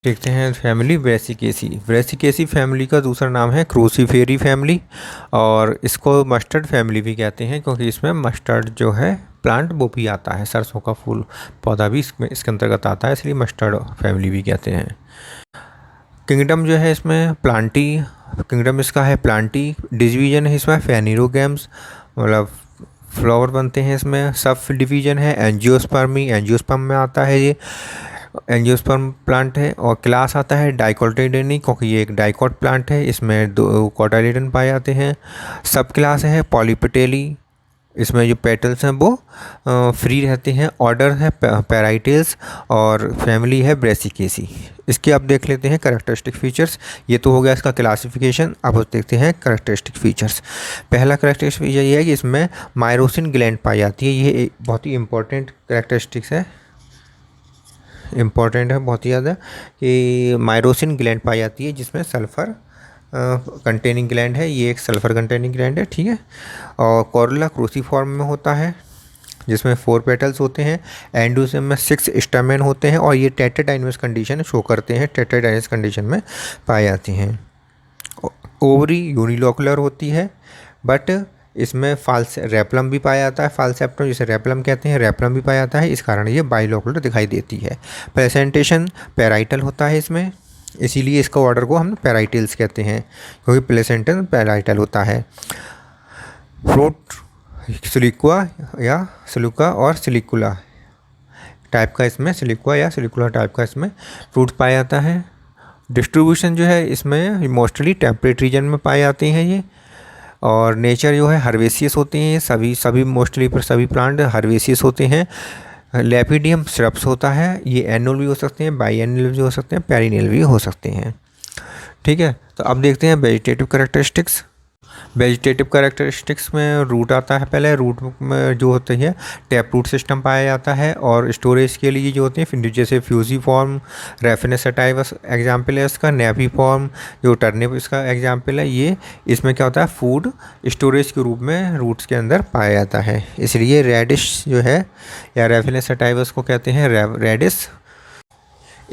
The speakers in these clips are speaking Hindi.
देखते हैं फैमिली ब्रेसिकेसी। ब्रेसिकेसी फैमिली का दूसरा नाम है क्रूसीफेरी फैमिली, और इसको मस्टर्ड फैमिली भी कहते हैं क्योंकि इसमें मस्टर्ड जो है प्लांट वो भी आता है, सरसों का फूल पौधा भी इसके अंतर्गत आता है, इसलिए मस्टर्ड फैमिली भी कहते हैं। किंगडम जो है इसमें प्लांटी, किंगडम इसका है प्लांटी। डिवीजन है इसमें फेनिरोगैम्स, मतलब फ्लावर बनते हैं इसमें। सब डिवीजन है एंजियोस्पर्मी, एंजियोस्पर्म में आता है ये, एंजियोस्पर्म प्लांट है। और क्लास आता है डाइकोटिलेडनी क्योंकि ये एक डाइकोट प्लांट है, इसमें दो कोटाइलेडन पाए जाते हैं। सब क्लास है पॉलीपेटेली, इसमें जो पेटल्स हैं वो फ्री रहते हैं। ऑर्डर है पैराइटेल्स, और फैमिली है ब्रेसिकेसी। इसके अब देख लेते हैं करेक्टरिस्टिक फीचर्स। ये तो हो गया इसका क्लासिफिकेशन, अब देखते हैं करेक्टरिस्टिक फीचर्स। पहला करेक्टरिस्टिक फीचर ये है कि इसमें माइरोसिन ग्लैंड पाई जाती है। ये एक बहुत ही इंपॉर्टेंट करेक्टरिस्टिक्स है, इम्पॉर्टेंट है बहुत ही ज़्यादा, कि माइरोसिन ग्लैंड पाई जाती है जिसमें सल्फ़र कंटेनिंग ग्लैंड है। ये एक सल्फ़र कंटेनिंग ग्लैंड है, ठीक है। और कोरोला क्रूसीफॉर्म में होता है जिसमें 4 पेटल्स होते हैं। एंडोसिम में 6 स्टैमेन होते हैं, और ये टेट्राडाइनमस कंडीशन शो करते हैं, टेट्राडाइनमस कंडीशन में पाए जाती हैं। ओवरी यूनिलोकुलर होती है, बट इसमें फाल्स रेपलम भी पाया जाता है, फाल्सेप्टम जिसे रेपलम कहते हैं, रेपलम भी पाया जाता है, इस कारण ये बाइलोकुलर दिखाई देती है। प्लेसेंटेशन पैराइटल होता है इसमें, इसीलिए इसका ऑर्डर को हम पैराइटल्स कहते हैं क्योंकि प्लेसेंटल पैराइटल होता है। फ्रूट सिलिक्वा या सिलिका और सिलिकुला टाइप का इसमें, सिलिक्वा या सिलिकुला टाइप का इसमें फ्रूट पाया जाता है। डिस्ट्रीब्यूशन जो है इसमें मोस्टली टेम्परेट रीजन में पाए जाते हैं ये, और नेचर जो है हर्वेसियस होते हैं, सभी मोस्टली पर सभी प्लांट हर्वेसियस होते हैं। लेपिडियम श्रब्स होता है, ये एनुअल भी हो सकते हैं, बाई एनुअल भी हो सकते हैं, पेरिनियल भी हो सकते हैं, ठीक है। तो अब देखते हैं वेजिटेटिव कैरेक्टरिस्टिक्स। वेजिटेटिव कैरेक्टरिस्टिक्स में रूट आता है पहले। रूट में जो होती है टैप रूट सिस्टम पाया जाता है, और स्टोरेज के लिए जो होते हैं जैसे फ्यूजीफॉर्म, रेफिनस सटाइवस एग्जाम्पल है इसका। नेफीफॉर्म जो टर्निप इसका एग्जाम्पल है। ये इसमें क्या होता है फूड स्टोरेज के रूप में रूट्स के अंदर पाया जाता है, इसलिए रेडिश जो है या रेफिनस सटाइवस को कहते हैं रेडिस।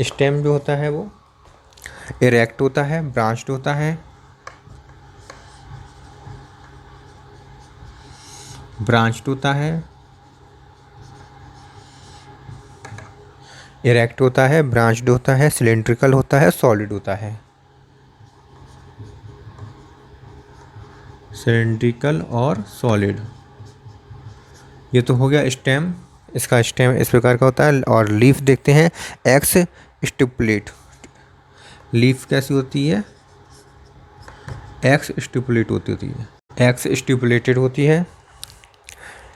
स्टेम जो होता है वो इरेक्ट होता है, ब्रांच्ड होता है, ब्रांच्ड होता है, इरेक्ट होता है, ब्रांच्ड होता है, सिलेंड्रिकल होता है, सॉलिड होता है। सिलेंड्रिकल और सॉलिड, ये तो हो गया स्टेम। इसका स्टेम इस प्रकार का होता है। और लीफ देखते हैं, एक्स स्टिपुलेट। लीफ कैसी होती है? एक्स स्टिपुलेट होती है, एक्स स्टिपुलेटेड होती है।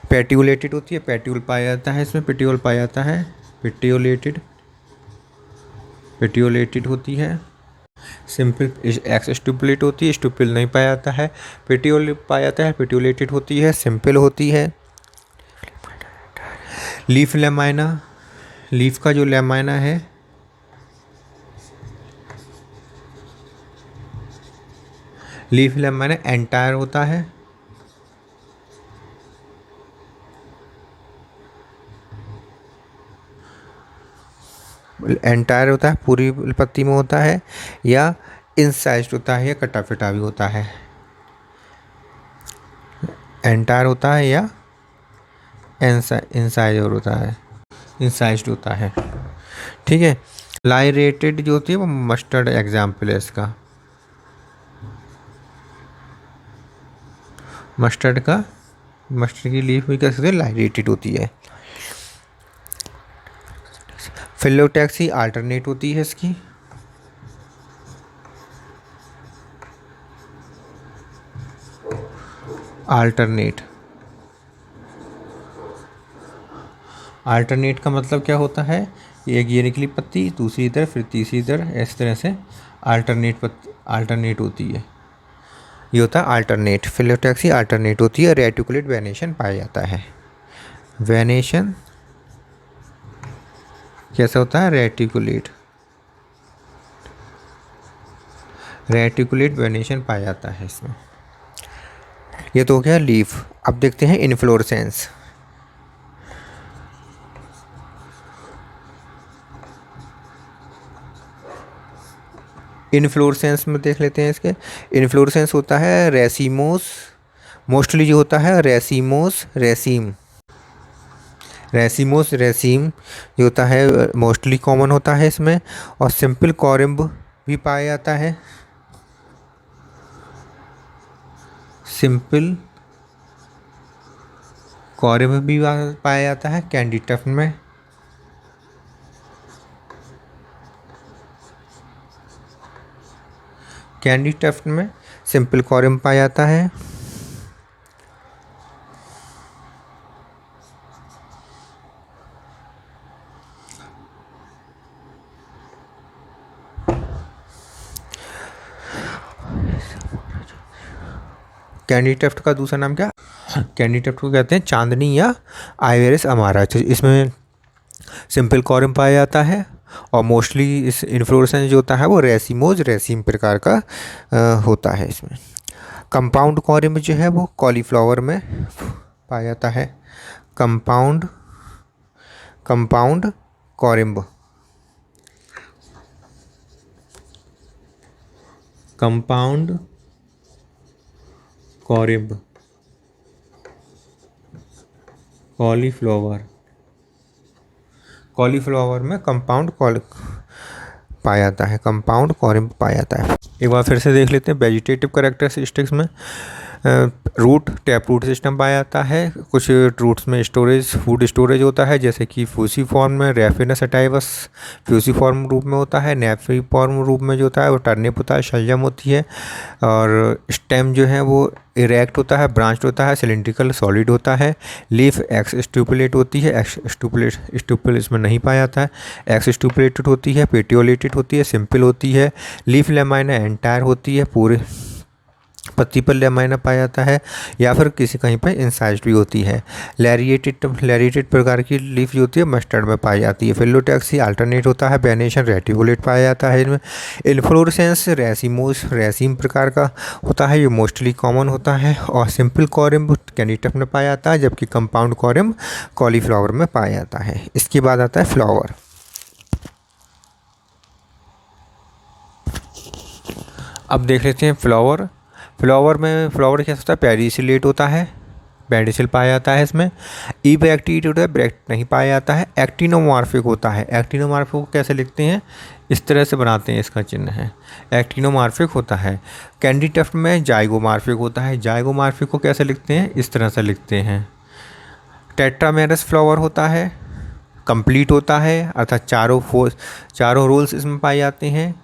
पेट्यूलेटेड होती है, पेट्यूल पाया जाता है इसमें, पेट्यूल पाया जाता है। पेट्यूलेटेड, पेट्यूलेटेड होती है। सिंपल एक्स स्टिपुलेट होती है, स्टिपुल नहीं पाया जाता है। पेट्यूल पाया जाता है, पेट्यूलेटेड होती है, सिंपल होती है। लीफ लेमाइना, लीफ का जो लेमाइना है लीफ लेमाइना एंटायर होता है। एंटायर होता है, पूरी पत्ती में होता है, या इंसाइज्ड होता है, या कटा फिटा भी होता है। एंटायर होता है या इंसाइज होता है, इंसाइज्ड होता है, ठीक है। लाइरेटेड जो होती है वो मस्टर्ड एग्जाम्पल है इसका। मस्टर्ड की लीफ भी कह सकते हैं लाइरेटेड होती है। फिलोटैक्सी अल्टरनेट होती है इसकी। अल्टरनेट का मतलब क्या होता है? एक ये निकली पत्ती, दूसरी इधर, फिर तीसरी इधर, इस तरह से अल्टरनेट होती है। ये होता है अल्टरनेट। फिलोटैक्सी अल्टरनेट होती है। रेटिकुलेट वेनेशन पाया जाता है। वेनेशन कैसा होता है? रेटिकुलेट वेनेशन पाया जाता है इसमें। ये तो हो गया लीफ। अब देखते हैं इन्फ्लोरेसेंस। इन्फ्लोरेसेंस में देख लेते हैं इसके। इन्फ्लोरेसेंस होता है रेसिमोस, मोस्टली जो होता है रेसिमोस रेसिम, रेसिमोस रेसिम जो होता है मोस्टली कॉमन होता है इसमें। और सिंपल कॉरिम्ब भी पाया जाता है, सिंपल कॉरिम्ब भी पाया जाता है कैंडी टफ्ट में। कैंडी टफ्ट में सिंपल कॉरिम्ब पाया जाता है। कैंडी टफ्ट का दूसरा नाम क्या, कैंडी टफ्ट को कहते हैं चांदनी या आइवेरिस अमारा। इसमें सिंपल कॉरिम्ब पाया जाता है और मोस्टली इस इन्फ्लोरेसेंस जो होता है वो रेसिमोज रेसिम प्रकार का होता है इसमें। कंपाउंड कॉरिम्ब जो है वो कॉलीफ्लावर में पाया जाता है। कंपाउंड कॉरिम्ब, कंपाउंड कॉरिम्ब कॉलीफ्लावर में कंपाउंड पाया जाता है, कंपाउंड कॉरिम्ब पाया जाता है। एक बार फिर से देख लेते हैं वेजिटेटिव कैरेक्टरिस्टिक्स में। रूट टैप रूट सिस्टम पाया जाता है। कुछ रूट्स में स्टोरेज, फूड स्टोरेज होता है, जैसे कि फ्यूसीफॉर्म में रैफिनस अटाइवस फ्यूसीफॉर्म रूप में होता है। नेफिफॉर्म रूप में जो होता है वो टर्निप होता है, शलजम होती है। और स्टेम जो है वो इरेक्ट होता है, ब्रांच्ड होता है, सिलिंड्रिकल सॉलिड होता है। लीफ एक्स स्टूपुलेट होती है, एक्स स्टूपुल इसमें नहीं पाया जाता है। एक्स स्टूपुलेटेड होती है, पेटियोलेटेड होती है, सिंपल होती है। लीफ लेमाइना एंटायर होती है, पूरे पत्ती पर लेमाइना पाया जाता है, या फिर किसी कहीं पर इंसाइज्ड भी होती है। लैरिएटेड प्रकार की लीफ जो होती है मस्टर्ड में पाई जाती है। फिलोटैक्सी अल्टरनेट होता है, बेनेशन रेटिकुलेट पाया जाता है इनमें। इन्फ्लोरेसेंस रेसिमोस रेसिम प्रकार का होता है, ये मोस्टली कॉमन होता है। और सिंपल कॉरिम्ब कैंडी टफ्ट में पाया जाता है, जबकि कंपाउंड कॉरिम्ब कॉलीफ्लावर में पाया जाता है। इसके बाद आता है फ्लावर। अब देख लेते हैं फ्लावर। फ्लावर क्या होता है, पेरिसिलेट होता है, पेरिसिल पाया जाता है इसमें। ईब एक्टिवेट होता है, ब्रेक्ट नहीं पाया जाता है। एक्टिनोमॉर्फिक होता है, एक्टिनोमॉर्फिक को कैसे लिखते हैं, इस तरह से बनाते हैं, इसका चिन्ह है, एक्टिनोमॉर्फिक होता है। कैंडी टफ्ट में जाइगोमॉर्फिक होता है, जाइगोमॉर्फिक को कैसे लिखते हैं, इस तरह से लिखते हैं। टेट्रामेरस फ्लावर होता है, कंप्लीट होता है, अर्थात चारों रोल्स इसमें पाए जाते हैं।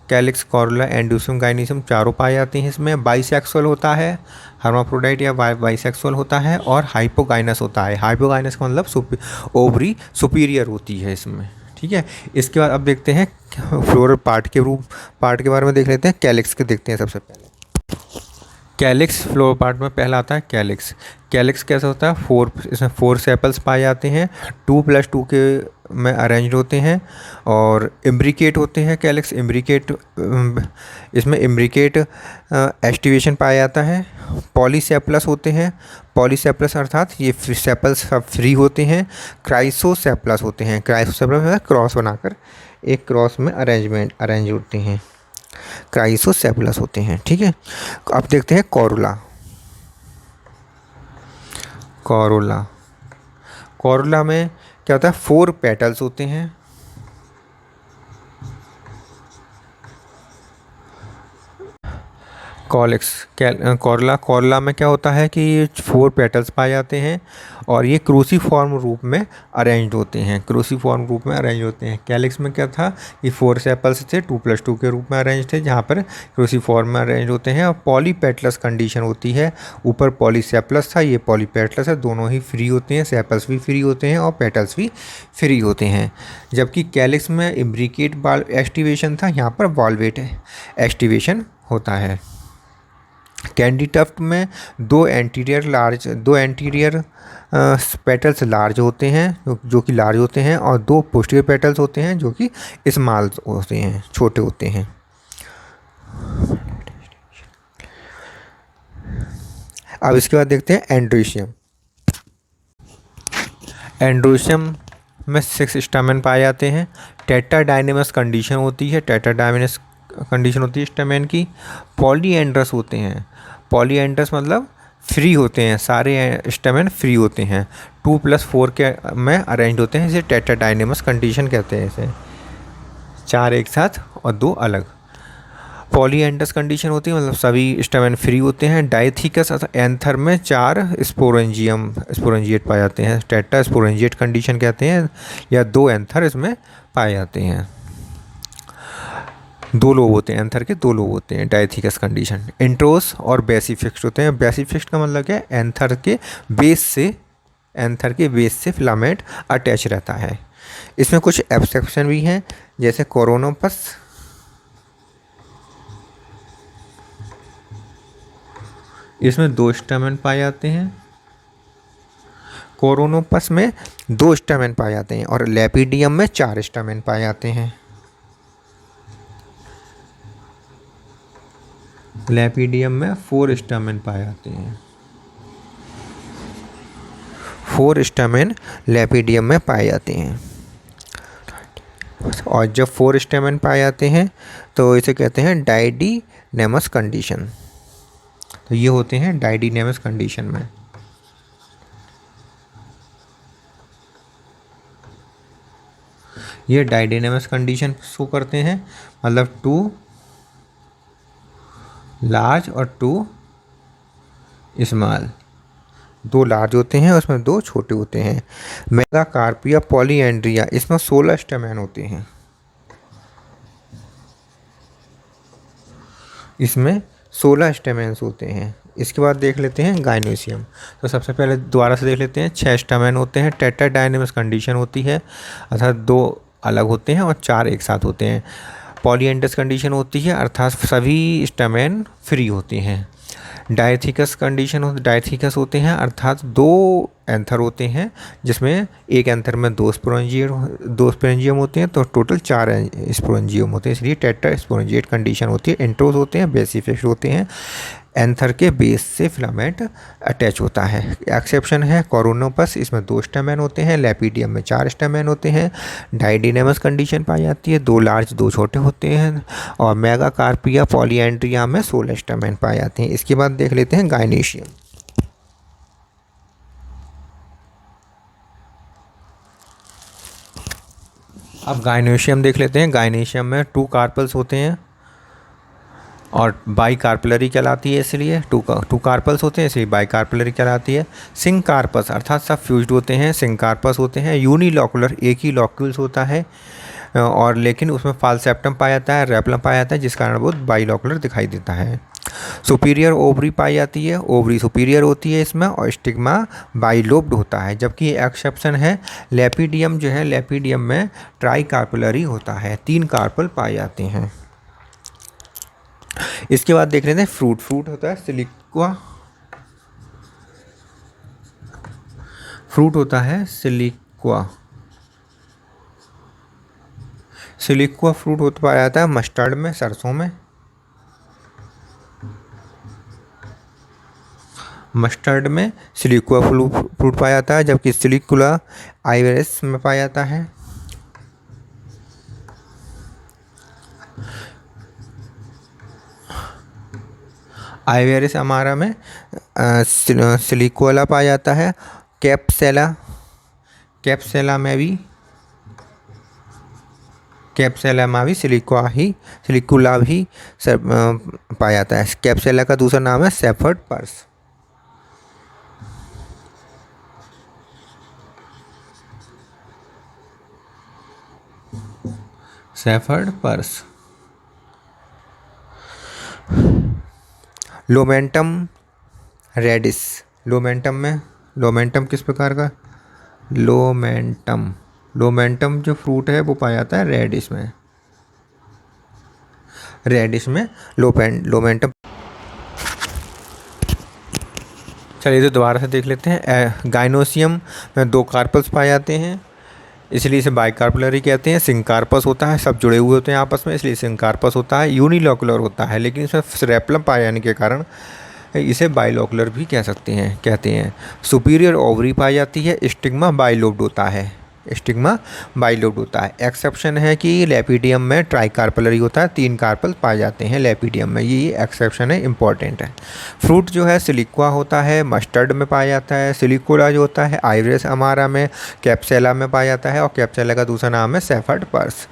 कैलिक्स, कॉरुला, एंड्यूसियम, गाइनिसियम चारों पाए जाते हैं इसमें। बाइसेक्सुअल होता है, हर्माफ्रोडाइट या बाइसेक्सुअल होता है। और हाइपोगाइनस होता है, हाइपोगाइनस का मतलब ओवरी सुपीरियर होती है इसमें, ठीक है। इसके बाद अब देखते हैं फ्लोरल पार्ट के बारे में देख लेते हैं। कैलिक्स के देखते हैं सबसे पहले। कैलिक्स फ्लोर पार्ट में पहला आता है कैलिक्स। कैलिक्स कैसा होता है, इसमें 4 सेपल्स पाए जाते हैं, 2+2 के में अरेंज होते हैं। और इम्ब्रिकेट होते हैं कैलिक्स, इसमें इम्ब्रिकेट एस्टिवेशन पाया जाता है। पॉलीसेप्लस होते हैं, पॉलीसेप्लस अर्थात ये सेपल्स सब फ्री होते हैं। क्राइसोसेप्लस होते हैं, क्राइसोसेप्लस क्रॉस बनाकर एक क्रॉस में अरेंज होते हैं, क्राइसोसेप्लस होते हैं, ठीक है। अब देखते हैं कोरोला में क्या होता है, 4 पेटल्स होते हैं। कोरोला में क्या होता है कि 4 पेटल्स पाए जाते हैं और ये क्रूसीफॉर्म रूप में अरेंज्ड होते हैं। कैलिक्स में क्या था, ये 4 सेपल्स थे, 2+2 के रूप में अरेंज थे, जहाँ पर क्रूसीफॉर्म में अरेंज होते हैं। और पॉलीपेटलस कंडीशन होती है, ऊपर पॉलीसेप्लस था, ये पॉलीपेटलस है, दोनों ही फ्री होते हैं, सेपल्स भी फ्री होते हैं और पेटल्स भी फ्री होते हैं। जबकि कैलिक्स में इम्ब्रिकेट एक्टिवेशन था, यहाँ पर वॉल्वेट एक्टिवेशन होता है। कैंडी टफ्ट में 2 एंटीरियर पेटल्स लार्ज होते हैं, जो कि लार्ज होते हैं, और 2 पोस्टीरियर पेटल्स होते हैं जो कि स्मॉल होते हैं, छोटे होते हैं। अब इसके बाद देखते हैं एंड्रोशियम में 6 स्टामेन पाए जाते हैं। टेट्राडाइनेमस कंडीशन होती है, टेट्राडाइनेमस कंडीशन होती है स्टेमेन की। पॉलीएंड्रस होते हैं, पॉलीएंड्रस मतलब फ्री होते हैं, सारे स्टेमेन फ्री होते हैं, 2+4 के में अरेंज होते हैं, इसे टेट्राडाइनेमस कंडीशन कहते हैं इसे, 4 एक साथ और 2 अलग। पॉलीएंड्रस कंडीशन होती है मतलब सभी स्टेमेन फ्री होते हैं। डाइथिकस एंथर में 4 स्पोरेंजिएट पाए जाते हैं, टेट्रा स्पोरेंजिएट कंडीशन कहते हैं, या 2 एंथर इसमें पाए जाते हैं। 2 लोब होते हैं, एंथर के 2 लोब होते हैं डाइथिकस कंडीशन। इंट्रोस और बेसिफिक्स्ड होते हैं। बेसिफिक्स्ड का मतलब क्या है, एंथर के बेस से फिलामेंट अटैच रहता है। इसमें कुछ एक्सेप्शन भी हैं, जैसे कोरोनोपस, इसमें 2 स्टेमेन पाए जाते हैं, कोरोनोपस में 2 स्टेमेन पाए जाते हैं, और लेपिडियम में 4 स्टेमेन पाए जाते हैं। लेपिडियम में 4 स्टेमेन पाए जाते हैं, 4 स्टेमेन लेपिडियम में पाए जाते हैं। और जब 4 स्टेमेन पाए जाते हैं तो इसे कहते हैं डाइडिनेमस कंडीशन। तो ये होते हैं डाइडिनेमस कंडीशन में। ये डाइडिनेमस कंडीशन शो करते हैं, मतलब 2 लार्ज और 2 स्मॉल, 2 लार्ज होते हैं उसमें 2 छोटे होते हैं। मेगाकार्पिया पॉलीएंड्रिया, इसमें 16 स्टेमेन होते हैं, इसमें 16 स्टेमेन्स होते हैं। इसके बाद देख लेते हैं गाइनोसियम। तो सबसे पहले दोबारा से देख लेते हैं, 6 स्टेमेन होते हैं, टेट्राडाइनेमस कंडीशन होती है, अर्थात 2 अलग होते हैं और 4 एक साथ होते हैं। पॉलीएंड्रस कंडीशन होती है, अर्थात सभी स्टेमेन फ्री होते हैं। डाइथिकस होते हैं, अर्थात 2 एंथर होते हैं, जिसमें एक एंथर में 2 स्पोरेंजियम होते हैं, तो टोटल 4 स्पोरेंजियम होते हैं, इसलिए टेट्रा स्पोरेंजिएट कंडीशन होती है। इंट्रोस होते हैं, बेसिफिक्स्ड होते हैं, एंथर के बेस से फिलामेंट अटैच होता है। एक्सेप्शन है कोरोनोपस, इसमें 2 स्टेमेन होते हैं, लेपिडियम में 4 स्टेमेन होते हैं। डाइडिनेमस कंडीशन पाई जाती है, 2 लार्ज 2 छोटे होते हैं, और मेगाकार्पिया पॉलीएंड्रिया में 16 स्टेमेन पाए जाते हैं। इसके बाद देख लेते हैं गाइनोसियम। अब गाइनोसियम देख लेते हैं। गाइनोसियम में 2 कार्पल्स होते हैं और बाई कार्पलरी कहलाती है, इसलिए 2 कार्पल्स होते हैं, इसलिए बाई कार्पलरी कहलाती है। सिंकार्पस अर्थात सब फ्यूज्ड होते हैं, सिंकार्पस होते हैं। यूनिलॉकुलर, एक ही लॉक्यूल्स होता है, और लेकिन उसमें फाल्सेप्टम पाया जाता है, रेपलम पाया जाता है, जिस कारण वो बाईलॉकुलर दिखाई देता है। सुपीरियर ओवरी पाई जाती है, ओवरी सुपीरियर होती है इसमें, और स्टिग्मा बाइलोब्ड होता है। जबकि एक्सेप्शन है लेपिडियम, जो है लेपिडियम में ट्राई कार्पलरी होता है, 3 कार्पल पाए जाते हैं। इसके बाद देख लेते हैं फ्रूट होता है सिलिक्वा, फ्रूट होता है सिलिक्वा फ्रूट होता पाया जाता है मस्टर्ड में, सरसों में। मस्टर्ड में सिलिक्वा फ्रूट पाया जाता है, जबकि सिलिकुला आइवेरिस में पाया जाता है। आइवेरिस अमारा में सिलिकोला पाया जाता है। कैप्सेला में भी सिलिकुला भी पाया जाता है। कैप्सेला का दूसरा नाम है shepherd purse. Lomentum radish, lomentum किस प्रकार का, लोमेंटम जो फ्रूट है वो पाया जाता है रेडिस में लोमेंटम। चलिए तो दोबारा से देख लेते हैं। गाइनोसियम में 2 कार्पल्स पाए जाते हैं, इसलिए इसे बाइकार्पलरी कहते हैं। सिंकार्पस होता है, सब जुड़े हुए होते हैं आपस में, इसलिए सिंकार्पस होता है। यूनिलॉकुलर होता है, लेकिन इसमें रेपलम पाए जाने के कारण इसे बाइलॉकुलर भी कहते हैं। सुपीरियर ओवरी पाई जाती है, स्टिग्मा बाइलोब्ड होता है, स्टिग्मा बाइलोब्ड होता है। एक्सेप्शन है कि लेपिडियम में ट्राइकार्पलरी होता है, 3 कार्पल पाए जाते हैं लेपिडियम में, ये एक्सेप्शन है, इंपॉर्टेंट है। फ्रूट जो है सिलिक्वा होता है, मस्टर्ड में पाया जाता है। सिलिकोला जो होता है आइवरिस अमारा में, कैप्सेला में पाया जाता है, और कैप्सेला का दूसरा नाम है सेफर्ड पर्स।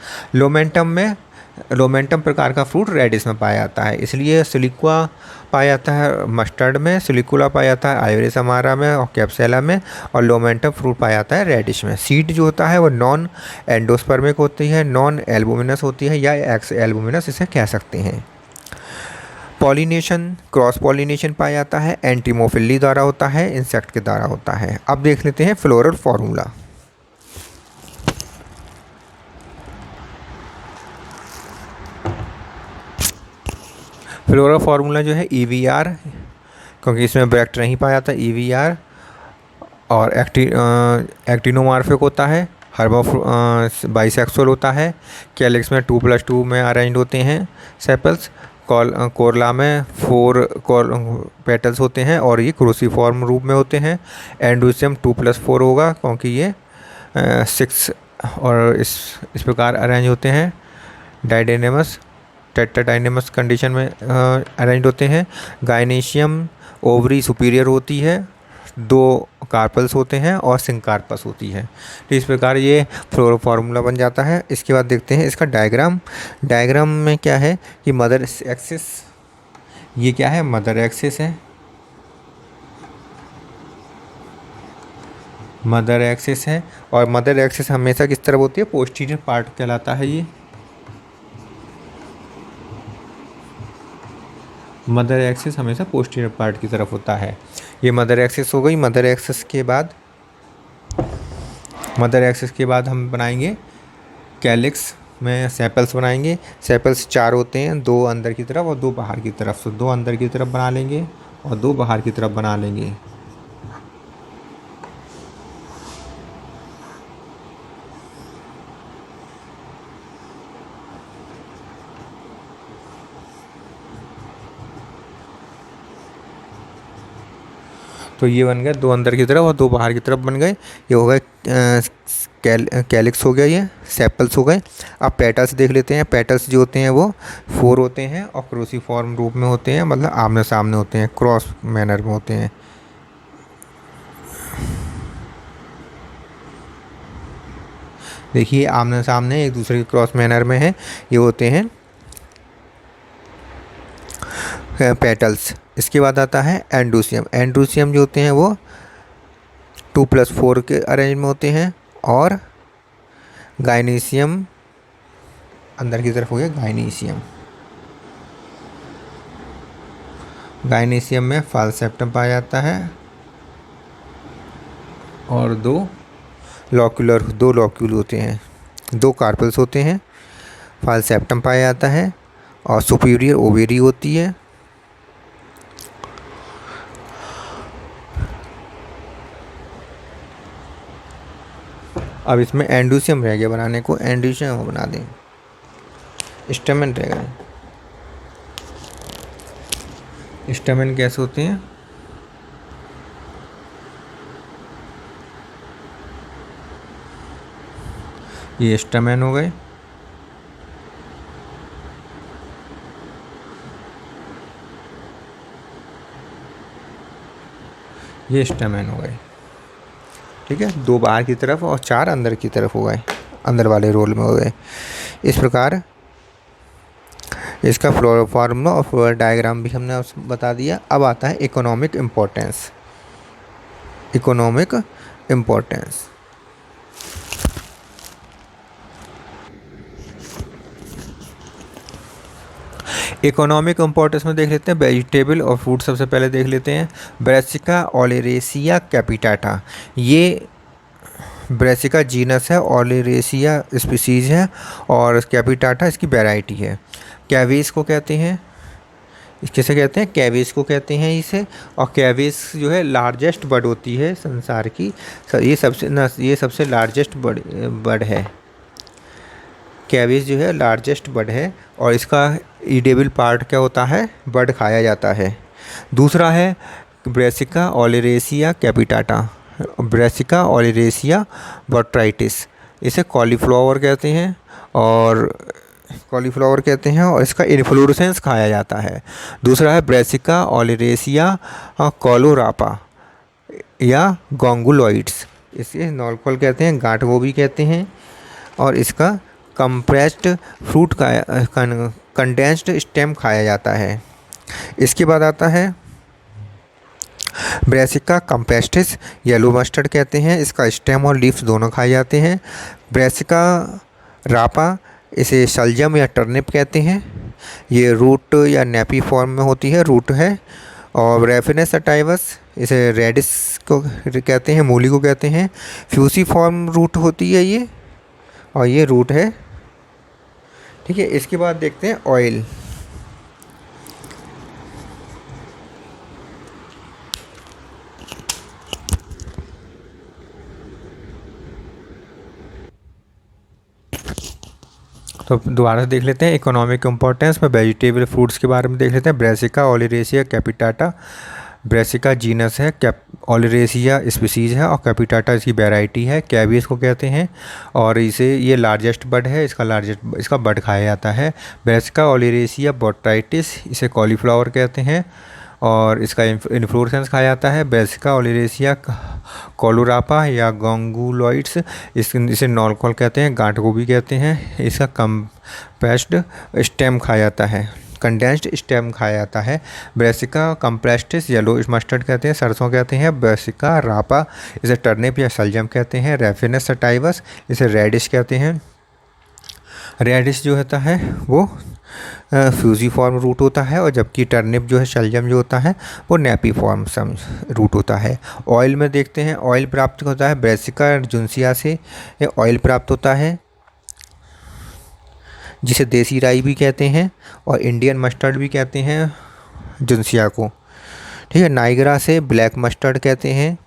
लोमेंटम प्रकार का फ्रूट रेडिस में पाया जाता है, इसलिए सिलिक्वा पाया जाता है मस्टर्ड में, सिलिकुला पाया जाता है आइवरिस अमारा में और कैप्सेला में, और लोमेंटम फ्रूट पाया जाता है रेडिश में। सीड जो होता है वो नॉन एंडोस्पर्मिक होती है, नॉन एल्बुमिनस होती है, या एक्स एल्बुमिनस इसे कह सकते हैं। पॉलिनेशन, क्रॉस पॉलिनेशन पाया जाता है, एंटीमोफिली द्वारा होता है, इंसेक्ट के द्वारा होता है। अब देख लेते हैं फ्लोरल फॉर्मूला। फ्लोरल फार्मूला जो है EVR, क्योंकि इसमें ब्रैक्ट नहीं पाया जाता, EVR, और एक्टिनोमॉर्फिक होता है, बाइसेक्सुअल होता है, कैलिक्स में 2+2 में अरेंज होते हैं सेपल्स, कोरला में 4 पेटल्स होते हैं और ये क्रूसीफॉर्म रूप में होते हैं। एंडोसियम 2+4 होगा क्योंकि ये 6 और इस प्रकार अरेंज होते हैं। डाइडेनेमस टेट्राडाइनेमस कंडीशन में अरेंज होते हैं। गाइनेशियम ओवरी सुपीरियर होती है, 2 कार्पल्स होते हैं और सिंकार्पस होती है। तो इस प्रकार ये फ्लोरल फार्मूला बन जाता है। इसके बाद देखते हैं इसका डायग्राम में क्या है कि मदर एक्सिस, ये क्या है, मदर एक्सिस है, मदर एक्सिस है, और मदर एक्सिस हमेशा किस तरफ होती है, पोस्टीरियर पार्ट कहलाता है। ये मदर एक्सिस हमेशा पोस्टीरियर पार्ट की तरफ होता है। ये मदर एक्सिस हो गई। मदर एक्सिस के बाद हम बनाएंगे कैलिक्स में सेपल्स बनाएंगे। सेपल्स 4 होते हैं, 2 अंदर की तरफ और 2 बाहर की तरफ। तो 2 अंदर की तरफ बना लेंगे और 2 बाहर की तरफ बना लेंगे। तो ये बन गया 2 अंदर की तरफ और 2 बाहर की तरफ बन गए। ये हो गए कैलिक्स हो गया, ये सेपल्स हो गए। अब पेटल्स देख लेते हैं। पेटल्स जो होते हैं वो 4 होते हैं और क्रूसीफॉर्म रूप में होते हैं, मतलब आमने सामने होते हैं, क्रॉस मैनर में होते हैं। देखिए आमने सामने एक दूसरे के क्रॉस मैनर में है, ये होते हैं पेटल्स। इसके बाद आता है एंडोसियम। एंडोसियम जो होते हैं वो 2+4 के अरेंज में होते हैं, और गाइनेशियम अंदर की तरफ हो गया गाइनेशियम में फाल्सेप्टम पाया जाता है, और 2 लॉक्यूल होते हैं, 2 कार्पल्स होते हैं। फाल्सेप्टम पाया जाता है और सुपीरियर ओवेरी होती है। अब इसमें एंडोसियम रह गया बनाने को, एंडोसियम बना दें। स्टेमन रह गए। स्टेमन कैसे होते हैं, ये स्टेमन हो गए। ये स्टेमन हो गए, ठीक है। 2 बाहर की तरफ और 4 अंदर की तरफ हो गए, अंदर वाले रोल में हो गए। इस प्रकार इसका फ्लोरल फार्मूला और फ्लोरल डायग्राम भी हमने बता दिया। अब आता है इकोनॉमिक इम्पोर्टेंस। इकोनॉमिक इम्पोर्टेंस में देख लेते हैं वेजिटेबल और फ्रूट। सबसे पहले देख लेते हैं ब्रेसिका ओलेरेसिया कैपिटाटा। ये ब्रेसिका जीनस है, ओलेरेसिया स्पीसीज है, और कैपिटाटा इसकी वैरायटी है। कैवेस को कहते हैं, किसे कहते हैं, कैवेस को कहते हैं इसे। और कैवेस जो है लार्जेस्ट बर्ड होती है संसार की, ये सबसे लार्जेस्ट बर्ड है। कैवेस जो है लार्जेस्ट बर्ड है, और इसका ईडेबल पार्ट क्या होता है, बर्ड खाया जाता है। दूसरा है Brassica oleracea capitata, Brassica oleracea botrytis, इसे कॉलीफ्लावर कहते हैं और इसका इन्फ्लोरेसेंस खाया जाता है। दूसरा है ब्रेसिका ओलिरेसिया कोलोरापा या गोंगुलॉइड्स, इसे नॉलकॉल कहते हैं, गांठ गोभी कहते हैं, और इसका कंप्रेस्ड फ्रूट का कंडेंस्ड स्टेम खाया जाता है। इसके बाद आता है ब्रेसिका कंपेस्टिस, येलो मस्टर्ड कहते हैं, इसका स्टेम और लीव्स दोनों खाए जाते हैं। ब्रेसिका रापा, इसे शलजम या टर्निप कहते हैं, ये रूट या नेपी फॉर्म में होती है, रूट है। और रेफिनस सटाइवस, इसे रेडिस को कहते हैं, मूली को कहते हैं, फ्यूसी फॉर्म रूट होती है ये, और ये रूट है, ठीक है। इसके बाद देखते हैं ऑयल। तो दोबारा से देख लेते हैं इकोनॉमिक इम्पोर्टेंस में, वेजिटेबल फ्रूट्स के बारे में देख लेते हैं। Brassica oleracea capitata, Brassica genus है, ओलिरेसिया स्पीसीज़ है, और कैपिटाटा इसकी वैरायटी है। कैवियस को कहते हैं, और इसे ये लार्जेस्ट बर्ड है, इसका बर्ड खाया जाता है। ब्रेसिका ओलिरेसिया बॉट्राइटिस, इसे कॉलीफ्लावर कहते हैं, और इसका इन्फ्लोरेसेंस खाया जाता है। ब्रेसिका ओलिरेसिया कोलोरापा या गोंगुलॉइड्स, इसे नॉलकॉल कहते हैं, गांठ गोभी कहते हैं, इसका कंप्रेस्ड स्टेम खाया जाता है, कंडेंस्ड स्टेम खाया जाता है। ब्रेसिका कंप्रेस्टिस, येलो मस्टर्ड कहते हैं, सरसों कहते हैं। ब्रेसिका रापा, इसे टर्निप या शलजम कहते हैं। रेफिनस सटाइवस, इसे रेडिश कहते हैं। रेडिश जो होता है वो फ्यूजी फॉर्म रूट होता है, और जबकि टर्निप जो है, शलजम जो होता है, वो नेपी फॉर्म रूट होता है। ऑयल में देखते हैं, ऑयल प्राप्त होता है ब्रेसिका जुन्सिया से ऑयल प्राप्त होता है, जिसे देसी राई भी कहते हैं, और इंडियन मस्टर्ड भी कहते हैं जुन्सिया को, ठीक है। नाइगरा से ब्लैक मस्टर्ड कहते हैं,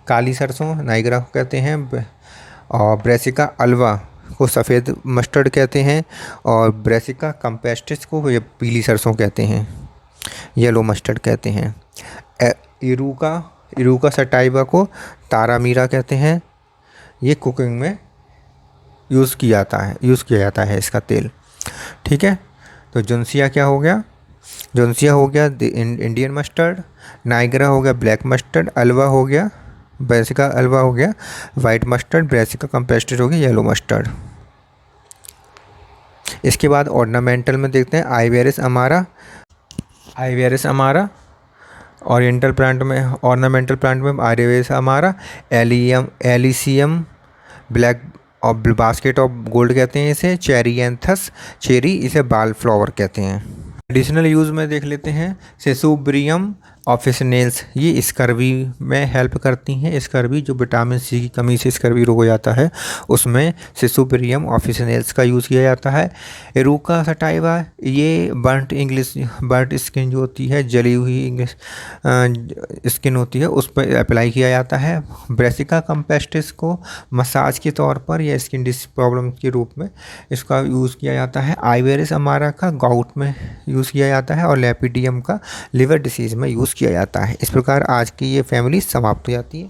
काली सरसों नाइगरा को कहते हैं, और ब्रेसिका अल्वा को सफ़ेद मस्टर्ड कहते हैं, और ब्रेसिका कंपेस्टिस को ये पीली सरसों कहते हैं, येलो मस्टर्ड कहते हैं। इरूका सटाइवा को तारामीरा कहते हैं, ये कुकिंग में यूज़ किया जाता है इसका तेल, ठीक है। तो जुन्सिया क्या हो गया, जुन्सिया हो गया इंडियन मस्टर्ड, नाइगरा हो गया ब्लैक मस्टर्ड, अल्वा हो गया, ब्रेसिका अल्वा हो गया वाइट मस्टर्ड, ब्रेसिका कंपेस्टेड हो गया येलो मस्टर्ड। इसके बाद ऑर्नामेंटल में देखते हैं आइवेरिस अमारा, ओरिएंटल प्लांट में, ऑर्नामेंटल प्लांट में आइवेरिस अमारा, एलिसियम ब्लैक और बास्केट ऑफ गोल्ड कहते हैं इसे, चेरियंथस चेरी, इसे बाल फ्लावर कहते हैं। एडिशनल यूज़ में देख लेते हैं सेसुब्रियम ऑफिसिनेल्स, ये स्कर्वी में हेल्प करती हैं। स्कर्वी जो विटामिन सी की कमी से स्कर्वी रोग हो जाता है, उसमें सेसुब्रियम ऑफिसिनेल्स का यूज़ किया जाता है। इरूका सटाइवा, ये बर्nt स्किन जो होती है, जली हुई स्किन होती है, उस पर अप्लाई किया जाता है। ब्रेसिका कंपेस्टिस को मसाज के तौर पर या स्किन डिस प्रॉब्लम के रूप में इसका यूज़ किया जाता है। आइवेरिस अमारा का गाउट में यूज़ किया जाता है, और लेपिडियम का लिवर डिसीज़ में यूज़ किया जाता है। इस प्रकार आज की ये फैमिली समाप्त हो जाती है।